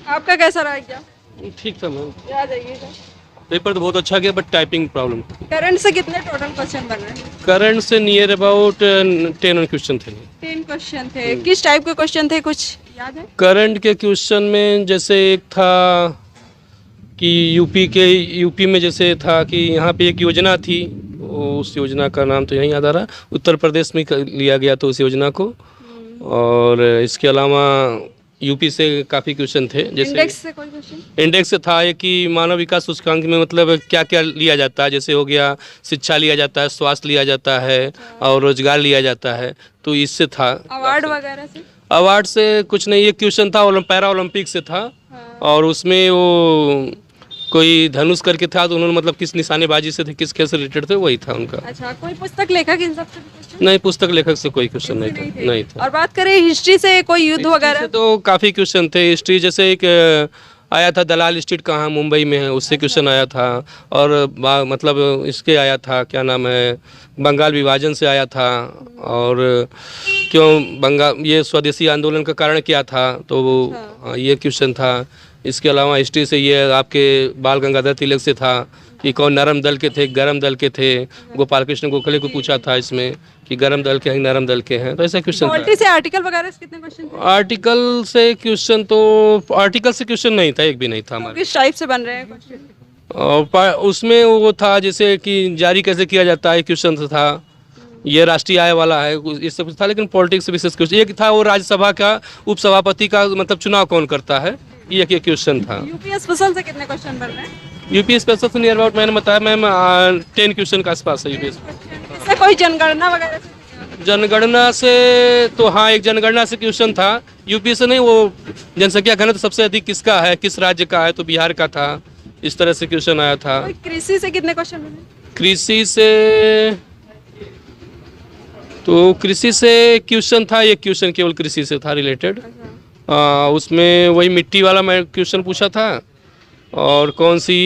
आपका कैसा रहा एग्जाम? ठीक था मैम। आ जाइएगा। पेपर तो बहुत अच्छा गया बट टाइपिंग प्रॉब्लम। करंट से कितने टोटल क्वेश्चन बन रहे हैं? करंट से नियर अबाउट 10 क्वेश्चन थे। 3 क्वेश्चन थे। किस टाइप के क्वेश्चन थे, कुछ याद है? करंट के क्वेश्चन में जैसे एक था कि यूपी में जैसे था कि यहाँ पे एक योजना थी, उस योजना का नाम तो यहीं याद आ रहा, उत्तर प्रदेश में लिया गया था उस योजना को। और इसके अलावा यूपी से काफ़ी क्वेश्चन थे। जैसे इंडेक्स से कोई क्वेश्चन? इंडेक्स से था कि मानव विकास सूचकांक में मतलब क्या क्या लिया जाता है, जैसे हो गया शिक्षा लिया जाता है, स्वास्थ्य लिया जाता है और रोजगार लिया जाता है, तो इससे था। अवार्ड वगैरह से? अवार्ड से कुछ नहीं, एक क्वेश्चन था पैरा ओलंपिक से था। और उसमें वो कोई धनुष करके था, तो उन्होंने मतलब किस निशानेबाजी से थे, किस खेल से रिलेटेड थे, वही था उनका। अच्छा, कोई पुस्तक लेखक इन सब से क्वेश्चन? नहीं, पुस्तक लेखक से कोई क्वेश्चन नहीं था, नहीं था। और बात करें हिस्ट्री से, कोई युद्ध वगैरह? तो काफ़ी क्वेश्चन थे। हिस्ट्री जैसे एक आया था दलाल स्ट्रीट कहाँ मुंबई में है, उससे क्वेश्चन आया था। और मतलब इसके आया था, क्या नाम है, बंगाल विभाजन से आया था। और क्यों बंगाल, ये स्वदेशी आंदोलन का कारण क्या था, तो वो ये क्वेश्चन था। इसके अलावा हिस्ट्री से ये आपके बाल गंगाधर तिलक से था कि कौन नरम दल के थे, गरम दल के थे। गोपाल कृष्ण गोखले को पूछा था इसमें कि गरम दल के हैं, नरम दल के हैं, तो ऐसा क्वेश्चन पॉलिटी से आर्टिकल वगैरह से कितने क्वेश्चन थे? आर्टिकल से क्वेश्चन तो आर्टिकल से क्वेश्चन नहीं था, एक भी नहीं था हमारे। किस टाइप से बन रहे हैं क्वेश्चन? और उसमें वो था जैसे कि जारी कैसे किया जाता है, क्वेश्चन था। ये राष्ट्रीय आय वाला है, ये सब था। लेकिन पॉलिटिक्स से विशेष क्वेश्चन एक था, वो राज्यसभा का उपसभापति का मतलब चुनाव कौन करता है, ये एक क्वेश्चन था। यूपी स्पेशल से कितने क्वेश्चन बन रहे हैं? यूपी स्पेशल से नियर अबाउट मैंने बताया मैम 10 क्वेश्चन के आसपास है यूपी। इससे कोई जनगणना वगैरह से? जनगणना से तो हाँ, एक जनगणना से क्वेश्चन था। यूपी से नहीं, वो जनसंख्या घनत्व सबसे अधिक किसका है, किस राज्य का है, तो बिहार का था। इस तरह से क्वेश्चन आया था। कोई कृषि से कितने क्वेश्चन बने? कृषि से तो कृषि से क्वेश्चन था, एक क्वेश्चन केवल कृषि से था रिलेटेड। उसमें वही मिट्टी वाला मैं क्वेश्चन पूछा था। और कौन सी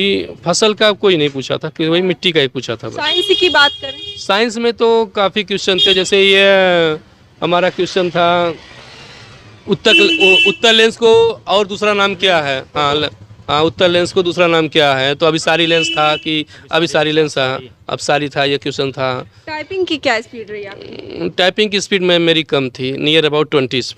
फसल का कोई नहीं पूछा था, कि वही मिट्टी का ही पूछा था बस। साइंस की बात करें? साइंस में तो काफ़ी क्वेश्चन थे। जैसे ये हमारा क्वेश्चन था उत्तर लेंस को और दूसरा नाम क्या है। हाँ, उत्तर लेंस को दूसरा नाम क्या है, तो अभिसारी लेंस था कि अभिसारी लेंस था, अभिसारी था, ये क्वेश्चन था। टाइपिंग की क्या स्पीड रही आपकी? टाइपिंग की स्पीड में मेरी कम थी, नियर अबाउट 20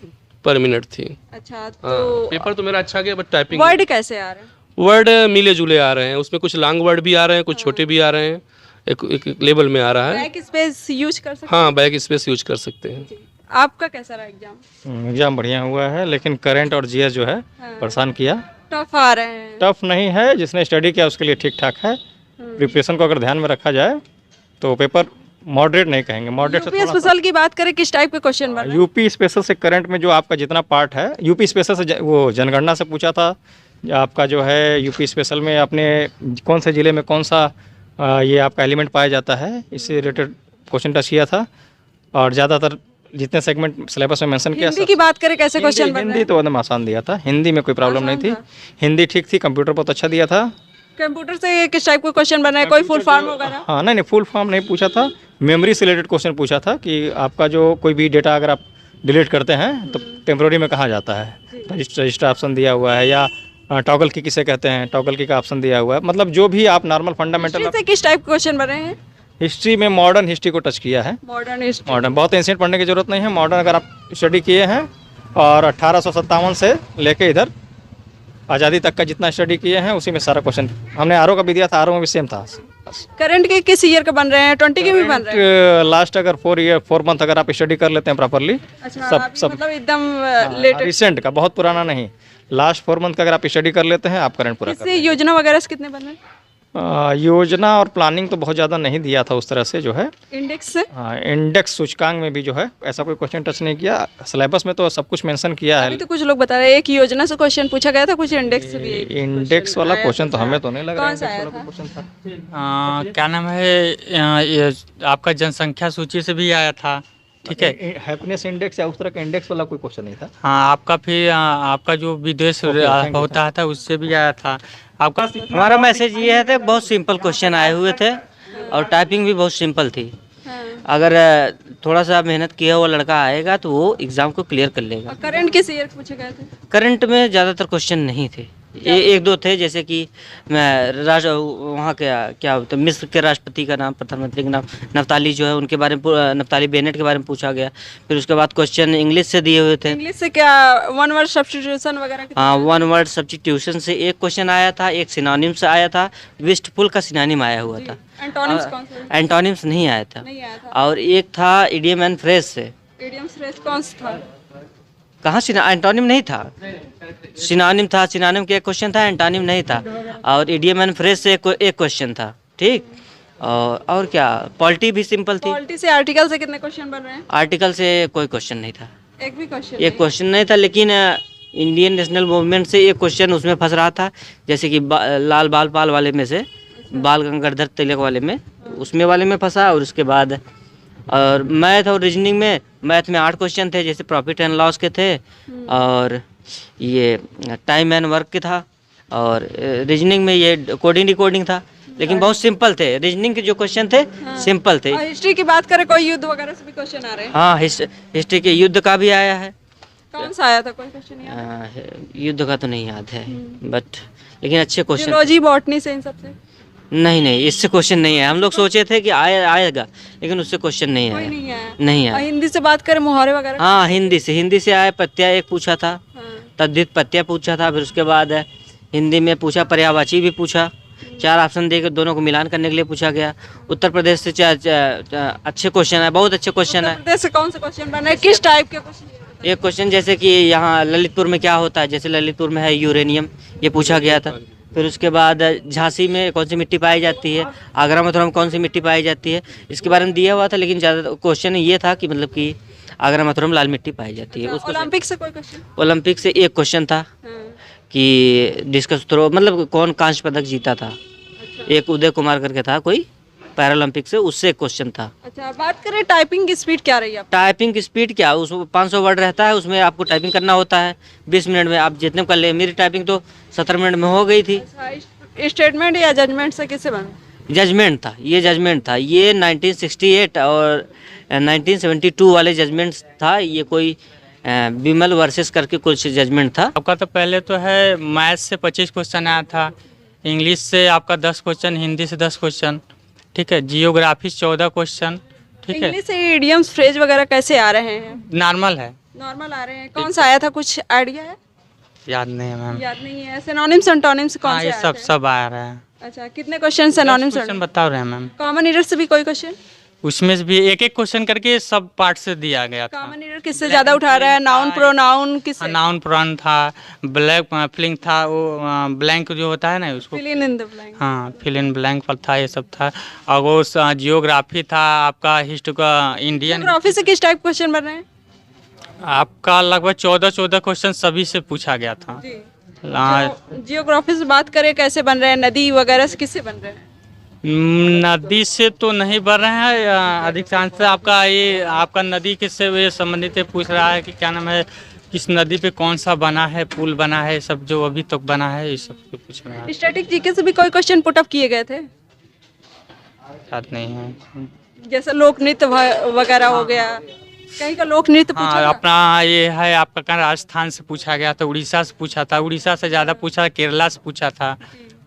पर मिनट थी। अच्छा, तो पेपर तो मेरा अच्छा गया बट टाइपिंग वर्ड कैसे आ रहे हैं? वर्ड मिले जुले आ रहे हैं। उसमें कुछ लॉन्ग वर्ड भी आ रहे हैं, कुछ छोटे भी आ रहे हैं, एक लेवल में आ रहा है। बैक स्पेस यूज कर सकते हाँ, बैक स्पेस यूज कर सकते हैं। हैं? आपका कैसा रहा एग्जाम? एग्जाम बढ़िया हुआ है, लेकिन करंट और जीएस जो है परेशान किया। टफ आ रहे हैं? टफ नहीं है, जिसने स्टडी किया उसके लिए ठीक ठाक है। प्रिपरेशन को अगर ध्यान में रखा जाए तो पेपर मॉडरेट नहीं कहेंगे, मॉडरेट यूपी स्पेशल की बात करें, किस टाइप के क्वेश्चन बन रहे हैं? यूपी स्पेशल से करंट में जो आपका जितना पार्ट है, यूपी स्पेशल से वो जनगणना से पूछा था। आपका जो है यूपी स्पेशल में अपने कौन से ज़िले में कौन सा ये आपका एलिमेंट पाया जाता है, इससे रिलेटेड क्वेश्चन टच किया था। और ज़्यादातर जितने सेगमेंट सिलेबस में मेंशन किया। हिंदी की बात करें, कैसे क्वेश्चन बन रहे हिंदी हैं? तो एकदम आसान दिया था, हिंदी में कोई प्रॉब्लम नहीं थी। हिंदी ठीक थी, कंप्यूटर बहुत अच्छा दिया था। कंप्यूटर से किस टाइप के क्वेश्चन बन रहे हैं, कोई फुल फॉर्म वगैरह? हाँ, नहीं फुल फॉर्म नहीं पूछा था, मेमोरी से रिलेटेड क्वेश्चन पूछा था कि आपका जो कोई भी डेटा अगर आप डिलीट करते हैं तो टेम्प्रोरी में कहाँ जाता है। रजिस्टर ऑप्शन दिया हुआ है, या टॉगल की किसे कहते हैं, टॉगल की का ऑप्शन दिया हुआ है। मतलब जो भी आप नॉर्मल फंडामेंटल। से किस टाइप के क्वेश्चन बन रहे हैं? हिस्ट्री में मॉडर्न हिस्ट्री को टच किया है। मॉडर्न बहुत एंशिएंट पढ़ने की जरूरत नहीं है। मॉडर्न अगर आप स्टडी किए हैं और 1857 से लेके इधर आज़ादी तक का जितना स्टडी किए हैं, उसी में सारा क्वेश्चन हमने आरओ का भी दिया था, आरओ में भी सेम था। करंट के किस ईयर के बन रहे हैं? 20 के भी बन रहे हैं? लास्ट अगर 4 मंथ अगर आप स्टडी कर लेते हैं प्रॉपरली। अच्छा, सब मतलब एकदम लेटेस्ट, रिसेंट का, बहुत पुराना नहीं। लास्ट 4 मंथ का अगर आप स्टडी कर लेते हैं, आप करंट पूरा कर इससे योजना वगैरह से कितने बन रहे हैं? योजना और प्लानिंग तो बहुत ज़्यादा नहीं दिया था उस तरह से जो है। इंडेक्स से? हाँ, इंडेक्स सूचकांक में भी जो है ऐसा कोई क्वेश्चन टच नहीं किया। सिलेबस में तो सब कुछ मेंशन किया है। अभी तो कुछ लोग बता रहे हैं एक योजना से क्वेश्चन पूछा गया था, कुछ इंडेक्स से भी इंडेक्स वाला क्वेश्चन तो हमें तो नहीं लग रहा कौन सा आया था? क्वेश्चन था। क्या नाम है, ये आपका जनसंख्या सूची से भी आया था, ठीक है। हैप्पीनेस इंडेक्स या उस तरह का इंडेक्स वाला कोई क्वेश्चन नहीं था। हाँ, आपका फिर आपका जो विदेश होता था उससे भी आया था आपका। हमारा मैसेज ये है, बहुत सिंपल क्वेश्चन आए हुए थे और टाइपिंग भी बहुत सिंपल थी। अगर थोड़ा सा मेहनत किया हुआ लड़का आएगा तो वो एग्ज़ाम को क्लियर कर लेगा। करंट किस ईयर के पूछे गए थे? करंट में ज़्यादातर क्वेश्चन नहीं थे, एक दो थे, जैसे कि वहाँ क्या होता है, मिस्र के राष्ट्रपति का नाम, प्रधानमंत्री का नाम नफ्ताली जो है, उनके बारे में नफ्ताली बेनेट के बारे में पूछा गया। फिर उसके बाद क्वेश्चन इंग्लिश से दिए हुए थे। इंग्लिश से क्या वन वर्ड सब्स्टिट्यूशन वगैरह कितने? हाँ, वन वर्ड सब्स्टिट्यूशन से एक क्वेश्चन आया था, एक सिनोनिम से आया था, विस्टफुल का सिनोनिम आया हुआ था। एंटोनिम्स कौन से? एंटोनिम्स नहीं आया था। नहीं आया था। और एक था इडियम एंड फ्रेज से। इडियम फ्रेज कौन सा था? कहाँ एंटोनिम नहीं था, सिनोनिम था। सिनोनिम के एक क्वेश्चन था, एंटोनिम नहीं था। और इडियम एंड फ्रेज से एक क्वेश्चन था, ठीक। और क्या, पॉलिटी भी सिंपल थी। पॉलिटी से आर्टिकल से कितने क्वेश्चन बन रहे हैं? आर्टिकल से कोई क्वेश्चन नहीं था, एक भी क्वेश्चन? एक क्वेश्चन नहीं था। लेकिन इंडियन नेशनल मूवमेंट से एक क्वेश्चन उसमें फंस रहा था, जैसे कि लाल बाल पाल वाले में से, बाल गंगाधर तिलक वाले में, उसमें वाले में फंसा। और उसके बाद और मैथ और रीजनिंग में, मैथ में 8 क्वेश्चन थे, जैसे प्रॉफिट एंड लॉस के थे, और ये टाइम एंड वर्क के था, और रीजनिंग में ये कोडिंग डिकोडिंग था। लेकिन बहुत सिंपल थे, रीजनिंग के जो क्वेश्चन थे सिंपल थे। और हिस्ट्री की बात करें, कोई युद्ध वगैरह से भी क्वेश्चन आ रहे हैं? हाँ, हिस्ट्री के युद्ध का भी आया है। कौन सा आया था, कोई क्वेश्चन याद? युद्ध का तो नहीं याद है, बट लेकिन अच्छे क्वेश्चन। जियोलॉजी, बॉटनी से, इन सब से? नहीं, इससे क्वेश्चन नहीं है। हम लोग सोचे थे कि आएगा, लेकिन उससे क्वेश्चन नहीं कोई आया। नहीं आया। नहीं और आया। हिंदी से बात करें, मुहावरे वगैरह? हाँ, हिंदी से आया। प्रत्यय एक पूछा था, हाँ। तद्धित प्रत्यय पूछा था। फिर उसके बाद हिंदी में पूछा, पर्यायवाची भी पूछा। 4 ऑप्शन देकर दोनों को मिलान करने के लिए पूछा गया। उत्तर प्रदेश से अच्छे क्वेश्चन है, बहुत अच्छे क्वेश्चन है। उत्तर प्रदेश से कौन से क्वेश्चन बन रहे हैं, किस टाइप के क्वेश्चन? एक क्वेश्चन जैसे कि यहाँ ललितपुर में क्या होता है, जैसे ललितपुर में है यूरेनियम, ये पूछा गया था। फिर उसके बाद झांसी में कौन सी मिट्टी पाई जाती है, आगरा मथुरा में कौन सी मिट्टी पाई जाती है, इसके बारे में दिया हुआ था। लेकिन ज़्यादा क्वेश्चन ये था कि मतलब कि आगरा मथुरा में लाल मिट्टी पाई जाती है। उसको ओलंपिक से कोई क्वेश्चन? ओलंपिक से एक क्वेश्चन था कि डिस्कस थ्रो, मतलब कौन कांस्य पदक जीता था। एक उदय कुमार करके था कोई, पैरालंपिक से, उससे एक क्वेश्चन था। अच्छा, बात करें टाइपिंग की स्पीड क्या रही है? टाइपिंग की स्पीड क्या, उसमें 500 वर्ड रहता है, उसमें आपको टाइपिंग करना होता है 20 मिनट में, आप जितने कर ले। मेरी टाइपिंग तो 17 मिनट में हो गई थी। स्टेटमेंट या जजमेंट से किससे बना? जजमेंट था, ये जजमेंट था। ये 1968 और 1972 वाले जजमेंट था। ये कोई विमल वर्सेस करके कुछ जजमेंट था। आपका तो पहले तो है मैथ से 25 क्वेश्चन आया था, इंग्लिश से आपका 10 क्वेश्चन, हिंदी से 10 क्वेश्चन, ठीक है। जियोग्राफी 14 क्वेश्चन, ठीक है। इंग्लिश से इडियम्स फ्रेज वगैरह कैसे आ रहे हैं? नॉर्मल है, नॉर्मल आ रहे हैं। कौन सा आया था, कुछ आइडिया है? याद नहीं है मैम। याद नहीं है। सिनोनिम्स एंटोनिम्स कौन हाँ, से ये आए थे? सब आ रहा है। अच्छा, कितने क्वेश्चन सिनोनिम्स? क्वेश्चन बता रहे हैं मैम। कॉमन ईरर से भी कोई क्वेश्चन? उसमें से भी एक क्वेश्चन करके सब पार्ट से दिया गया था। कॉमन ईरर किससे ज्यादा उठा रहा है, नाउन प्रोनाउन किससे? नाउन प्रोनाउन था, ब्लैक फिलिंग था, वो ब्लैंक जो होता है ना उसको, फिल इन द ब्लैंक। हाँ, फिल इन ब्लैंक पर था, ये सब था। और वो जियोग्राफी था आपका, हिस्ट्री का, इंडियन जियोग्राफी से किस टाइप क्वेश्चन बन रहे हैं? आपका लगभग 14 क्वेश्चन सभी से पूछा गया था। जियोग्राफी से बात करें, कैसे बन रहे हैं? नदी वगैरह से किससे बन रहे हैं? नदी से तो नहीं बन रहे हैं, अधिकांश आपका ये आपका नदी किससे ये संबंधित है, पूछ रहा है कि क्या नाम है, किस नदी पे कौन सा बना है, पुल बना है, सब जो अभी तक बना है, ये सब पूछ रहा है। स्टैटिक जीके से भी कोई क्वेश्चन पुट अप किए गए थे? याद नहीं है। जैसे लोक नृत्य वगैरह हो गया, कहीं का लोक नृत्य पूछा हाँ, था? अपना ये है आपका कहाँ, राजस्थान से पूछा गया था, उड़ीसा से पूछा था, उड़ीसा से ज़्यादा पूछा, केरला से पूछा था,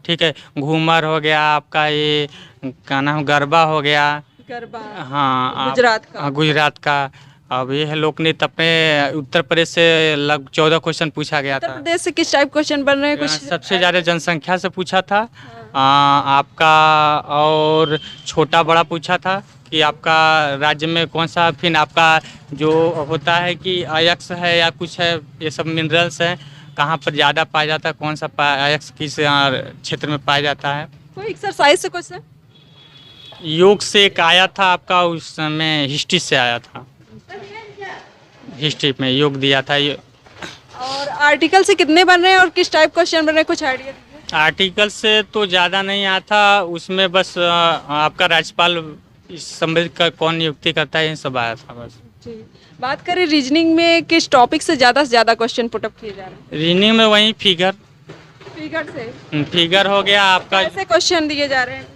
ठीक है। घूमर हो गया आपका, ये क्या नाम, गरबा हो गया, गरबा, हाँ, गुजरात का। हाँ, गुजरात का। अब ये है लोक नृत्य, अपने उत्तर प्रदेश से लगभग 14 क्वेश्चन पूछा गया उत्तर था। प्रदेश से किस टाइप क्वेश्चन बन रहे हैं कुछ? सबसे ज़्यादा जनसंख्या से पूछा था आपका, और छोटा बड़ा पूछा था कि आपका राज्य में कौन सा, फिर आपका जो होता है कि अयस्क है या कुछ है, ये सब मिनरल्स हैं, कहाँ पर ज़्यादा पाया जाता है, कौन सा अयस्क किस क्षेत्र में पाया जाता है। कोई एक्सरसाइज से क्वेश्चन? योग से एक आया था आपका, उस समय हिस्ट्री से आया था, हिस्ट्री में योग दिया था ये। और आर्टिकल से कितने बन रहे हैं और किस टाइप क्वेश्चन बन रहे हैं, कुछ आइडिया दीजिए। आर्टिकल से तो ज़्यादा नहीं आया था, उसमें बस आपका राज्यपाल इस संबंधित का कौन नियुक्ति करता है, ये सब आया था बस। जी, बात करें रीजनिंग में, किस टॉपिक से ज़्यादा क्वेश्चन पुट अप किए जा रहे हैं? रीजनिंग में वही फिगर फिगर से? फिगर हो गया आपका, कैसे क्वेश्चन दिए जा रहे हैं?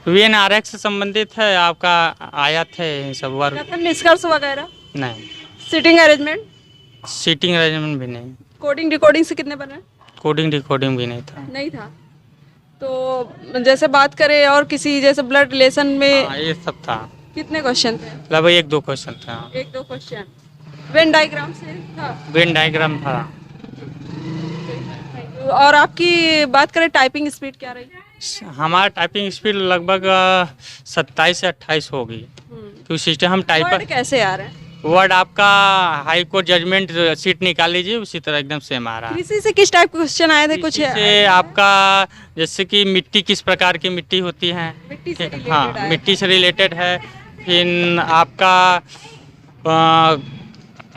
VNRX से संबंधित है, आपका आयात है सब वर्ग। कथन निष्कर्ष वगैरह, नहीं, सीटिंग अरेंजमेंट, सीटिंग अरेंजमेंट भी नहीं, कोडिंग डिकोडिंग से कितने बने? कोडिंग डिकोडिंग भी नहीं था। नहीं था। तो जैसे बात करें और किसी जैसे ब्लड रिलेशन में हाँ, ये सब था, कितने क्वेश्चन थे? लगभग 1-2 क्वेश्चन था। 1-2 क्वेश्चन। वेन डायग्राम से था। वेन डायग्राम था। और आपकी बात करें टाइपिंग स्पीड क्या रही? हमारा टाइपिंग स्पीड लगभग 27 से 28 होगी, क्योंकि सिस्टम हम वर्ड टाइपर कैसे आ रहे हैं? वर्ड आपका हाई कोर्ट जजमेंट सीट निकाल लीजिए, उसी तरह एकदम सेम आ रहा है। कृषि से किस टाइप के क्वेश्चन आए थे? कुछ जैसे आपका जैसे कि मिट्टी किस प्रकार की मिट्टी होती है, मिट्टी से related हाँ आया। मिट्टी से रिलेटेड है। फिर आपका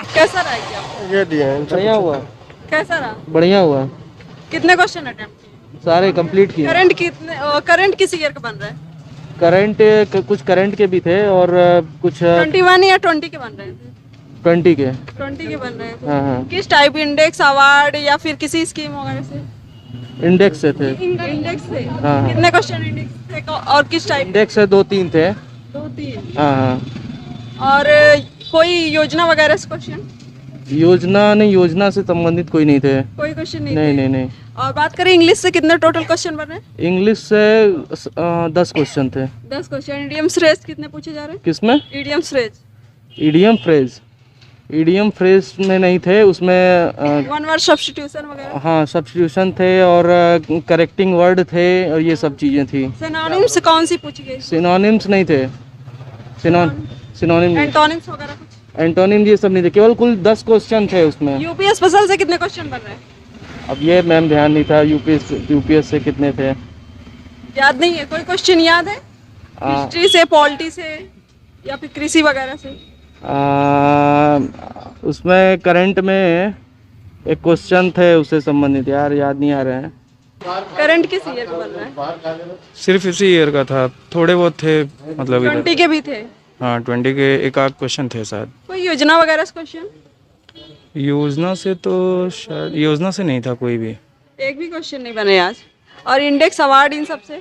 कैसा रहा एग्जाम? ये दिए हैं, बढ़िया हुआ, कैसा रहा? बढ़िया हुआ, कितने क्वेश्चन अटेम्प्ट किए? सारे कंप्लीट किए। करंट कितने, करंट किस ईयर का बन रहा है? करंट कुछ करंट के भी थे और कुछ 21 या 20 के बन रहे थे? 20 के। 20 के बन रहे हैं। हाँ हाँ, किस टाइप, इंडेक्स, अवार्ड या फिर किसी स्कीम वगैरह से? इंडेक्स से थे। इंडेक्स से। हाँ। कितने क्वेश्चन इंडेक्स से और किस टाइप? इंडेक्स से 2-3 थे। 2-3। हाँ हाँ, और कोई योजना वगैरह से क्वेश्चन? योजना नहीं, योजना से संबंधित कोई नहीं थे। कोई क्वेश्चन नहीं नहीं थे? नहीं नहीं। और बात करें इंग्लिश से, कितने टोटल क्वेश्चन बन रहे हैं? इंग्लिश से 10 क्वेश्चन थे। 10 क्वेश्चन। इडियम फ्रेज कितने पूछे जा रहे हैं? किसमें? Idiom phrase. EDM phrase, EDM phrase में नहीं थे उसमें। वन वर्ड सब्स्टिट्यूशन वगैरह। हाँ, सब्स्टिट्यूशन थे और करेक्टिंग वर्ड थे और ये सब चीज़ें थी। सिनोनिम्स कौन सी पूछी गई? सिनोनिम्स नहीं थे। सिनोनिम, एंटोनिम्स वगैरह कुछ? एंटोनिम ये सब नहीं थे, केवल कुल 10 क्वेश्चन थे उसमें। यूपी स्पेशल से कितने क्वेश्चन बन रहे हैं? अब ये मैम ध्यान नहीं था, यूपीएस से कितने थे याद नहीं है? कोई क्वेश्चन याद है? हिस्ट्री से, पॉलिटी से या फिर कृषि वगैरह से? उसमें करंट में एक क्वेश्चन थे उससे संबंधित, यार याद नहीं आ रहे हैं। करंट किस ईयर का बन रहा है? सिर्फ इसी ईयर का था, थोड़े बहुत थे मतलब इधर। 20 के भी थे? हाँ 20 के एक आध क्वेश्चन थे शायद। कोई योजना वगैरह से क्वेश्चन? योजना से तो शायद योजना से नहीं था कोई भी। एक भी क्वेश्चन नहीं बने आज। और इंडेक्स, अवार्ड, इन सब से?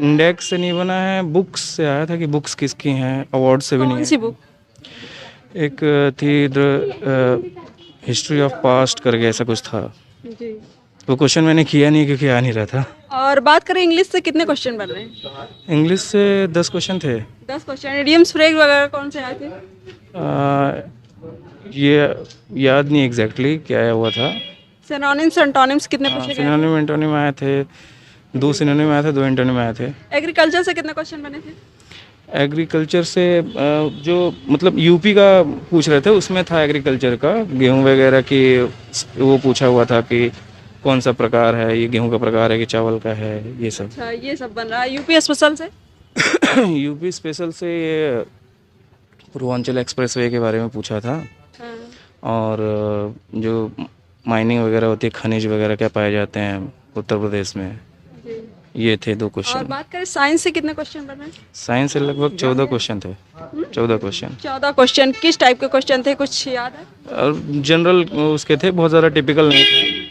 इंडेक्स से नहीं बना है, बुक्स से आया था कि बुक्स किसकी हैं, अवार्ड से भी कौन नहीं सी है। बुक? एक थी हिस्ट्री ऑफ पास्ट करके ऐसा कुछ था, जी। वो क्वेश्चन मैंने किया नहीं क्योंकि आ नहीं रहा था। और बात करें इंग्लिश से, कितने क्वेश्चन बन रहे हैं? इंग्लिश से 10 क्वेश्चन थे। 10 क्वेश्चन। इडियम्स, फ्रेज वगैरह कौन से आए थे? ये याद नहीं एग्जैक्टली क्या आया हुआ था। सिनोनिम्स, एंटोनिम्स कितने पूछे गए? सिनोनिम एंटोनिम आए थे, 2 सिनोनिम आए थे, 2 एंटोनिम आए थे। एग्रीकल्चर से कितने क्वेश्चन बने थे? एग्रीकल्चर से जो मतलब यूपी का पूछ रहे थे उसमें था एग्रीकल्चर का, गेहूं वगैरह की वो पूछा हुआ था कि कौन सा प्रकार है, ये गेहूं का प्रकार है कि चावल का है, ये सब। अच्छा, ये सब बन रहा है। यूपी स्पेशल से? यूपी स्पेशल से ये पूर्वांचल एक्सप्रेसवे के बारे में पूछा था। हाँ। और जो माइनिंग वगैरह होती है, खनिज वगैरह क्या पाए जाते हैं उत्तर प्रदेश में, जी। ये थे 2 और क्वेश्चन। बात करें साइंस से, कितने क्वेश्चन बने? साइंस से लगभग 14 क्वेश्चन थे। 14 क्वेश्चन। 14 क्वेश्चन। किस टाइप के क्वेश्चन थे, कुछ याद है? और जनरल उसके थे, बहुत ज़्यादा टिपिकल नहीं थे।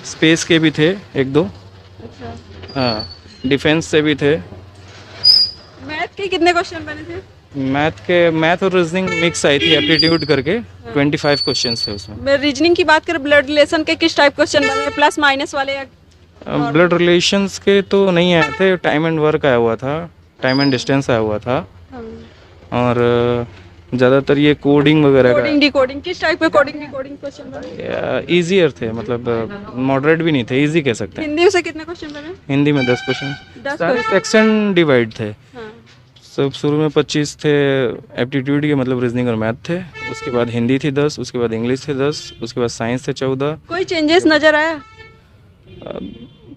स्पेस के भी थे 1-2। अच्छा। हाँ, डिफेंस से भी थे। मैथ के कितने क्वेश्चन बने थे? मैथ और रीजनिंग मिक्स आई थी, एप्टीट्यूड करके 25 क्वेश्चंस थे उसमें। मैं रीजनिंग की बात करें, ब्लड रिलेशन के किस टाइप क्वेश्चन बने? प्लस माइनस वाले या? ब्लड रिलेशंस के तो नहीं आए थे, टाइम एंड वर्क आया हुआ था, टाइम एंड डिस्टेंस आया हुआ था। और ज़्यादातर ये कोडिंग वगैरह कोडिंग डिकोडिंग, किस टाइप के कोडिंग डिकोडिंग क्वेश्चन बने? का ईजियर थे, मतलब मॉडरेट भी नहीं थे, इजी कह सकते हैं। हिंदी से कितने क्वेश्चन बने? हिंदी में 10 क्वेश्चन। 10 सारे क्वेश्चन। सेक्शन डिवाइड थे। हाँ। सब शुरू में 25 थे एप्टीट्यूड के, मतलब रीजनिंग और मैथ थे। उसके बाद हिंदी थी 10, उसके बाद इंग्लिश थे 10, उसके बाद साइंस थे 14। कोई चेंजेस नजर आया?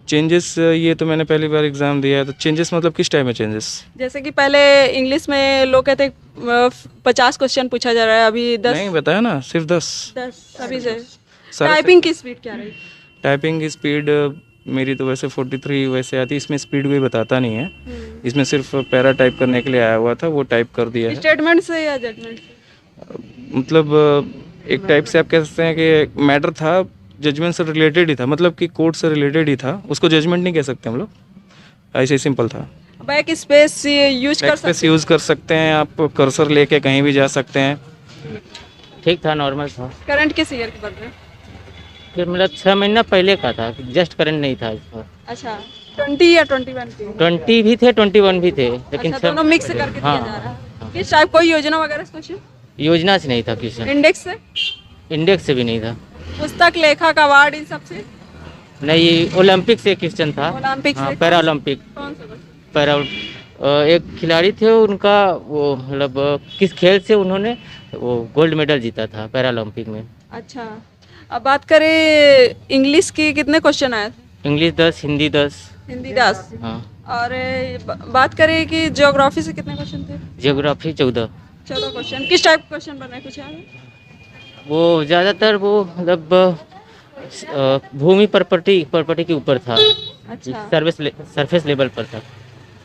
चेंजेस ये तो मैंने पहली बार एग्जाम दिया है, तो चेंजेस मतलब किस टाइम में चेंजेस? जैसे कि पहले इंग्लिश में लोग कहते 50 क्वेश्चन पूछा जा रहा है, अभी 10। नहीं बताया ना, सिर्फ 10। अभी से। सारे टाइपिंग की स्पीड क्या रही? टाइपिंग की स्पीड मेरी तो वैसे 43 वैसे आती है, इसमें स्पीड कोई बताता नहीं है। इसमें सिर्फ पैरा टाइप करने के लिए आया हुआ था, वो टाइप कर दिया है। स्टेटमेंट से या जजमेंट से? मतलब एक टाइप से आप कह सकते हैं कि मैटर था, जजमेंट से रिलेटेड ही था, मतलब कि कोर्ट से रिलेटेड ही था, उसको जजमेंट नहीं कह सकते हम लोग। ऐसे ही सिंपल था। बैक स्पेस यूज कर बैक स्पेस सकते यूज़ कर सकते हैं आप, कर्सर लेके कहीं भी जा सकते हैं। ठीक था, नॉर्मल था। करंट किस ईयर के पढ़ रहे हैं? फिर मतलब 6 महीना पहले का था, जस्ट करंट नहीं था इस पर। अच्छा 20 या 21 के? 20 भी थे, 21 भी थे, लेकिन अच्छा दोनों मिक्स करके दिया हाँ, जा रहा है। किस टाइप कोई योजना वगैरह से क्वेश्चन? योजना से नहीं था क्वेश्चन, इंडेक्स से? इंडेक्स से भी नहीं था। पुस्तक, लेखक, अवार्ड, इन सब से? नहीं, ये ओलंपिक से क्वेश्चन था। ओलंपिक हाँ, से? Para Olympic. कौन सा question? पैरा एक खिलाड़ी थे, उनका वो मतलब किस खेल से उन्होंने वो गोल्ड मेडल जीता था पैरा ओलंपिक में। अच्छा अब बात करें इंग्लिश की, कितने क्वेश्चन आए थे? इंग्लिश 10, हिंदी 10। हिंदी 10। हाँ। और बात करें कि ज्योग्राफी से कितने क्वेश्चन थे? जियोग्राफी 14। 14 क्वेश्चन। किस टाइप क्वेश्चन बने, कुछ याद है? वो ज़्यादातर वो मतलब भूमि प्रॉपर्टी के ऊपर था, अच्छा सरफेस लेवल पर था।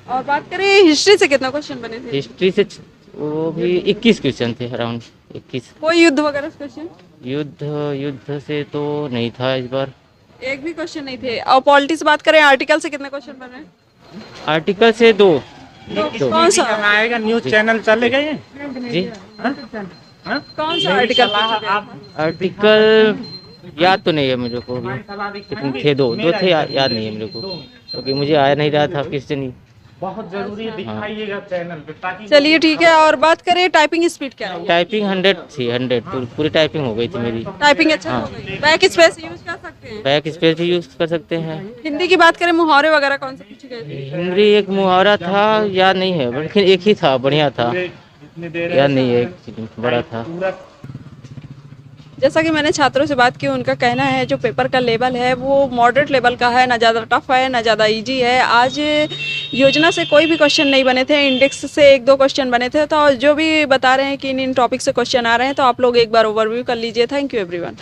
और बात करें हिस्ट्री से कितना क्वेश्चन बने थे? हिस्ट्री से वो भी 21 क्वेश्चन थे, अराउंड 21। कोई युद्ध वगैरह से क्वेश्चन? युद्ध से तो नहीं था इस बार। एक भी क्वेश्चन नहीं थे। और पॉलिटिक्स बात करें, आर्टिकल से कितने क्वेश्चन बने? आर्टिकल से 2। तो कौन सा आएगा न्यूज चैनल चले गए जी, कौन सा आर्टिकल पूछा गया था? आर्टिकल याद तो नहीं है मेरे को अभी, लेकिन थे दो थे, याद नहीं है मेरे को, क्योंकि मुझे आया नहीं रहा था क्वेश्चन ही। बहुत जरूरी है, दिखाइएगा चैनल पे ताकि। चलिए ठीक है। और बात करें टाइपिंग स्पीड क्या है? टाइपिंग 100 थी, 100 पूरी टाइपिंग हो गई थी मेरी। टाइपिंग अच्छा हो गई। बैक स्पेस यूज कर सकते हैं? बैक स्पेस भी यूज कर सकते हैं। हिंदी की बात करें, मुहावरे वगैरह कौन से पूछे गए थे? हिंदी एक मुहावरा था, याद नहीं है, लेकिन एक ही था, बढ़िया था, याद नहीं है, बड़ा था। जैसा कि मैंने छात्रों से बात की, उनका कहना है जो पेपर का लेवल है वो मॉडरेट लेवल का है, ना ज़्यादा टफ है ना ज़्यादा इजी है। आज योजना से कोई भी क्वेश्चन नहीं बने थे, इंडेक्स से 1-2 क्वेश्चन बने थे। तो जो भी बता रहे हैं कि इन टॉपिक से क्वेश्चन आ रहे हैं, तो आप लोग एक बार ओवरव्यू कर लीजिए। Thank you everyone.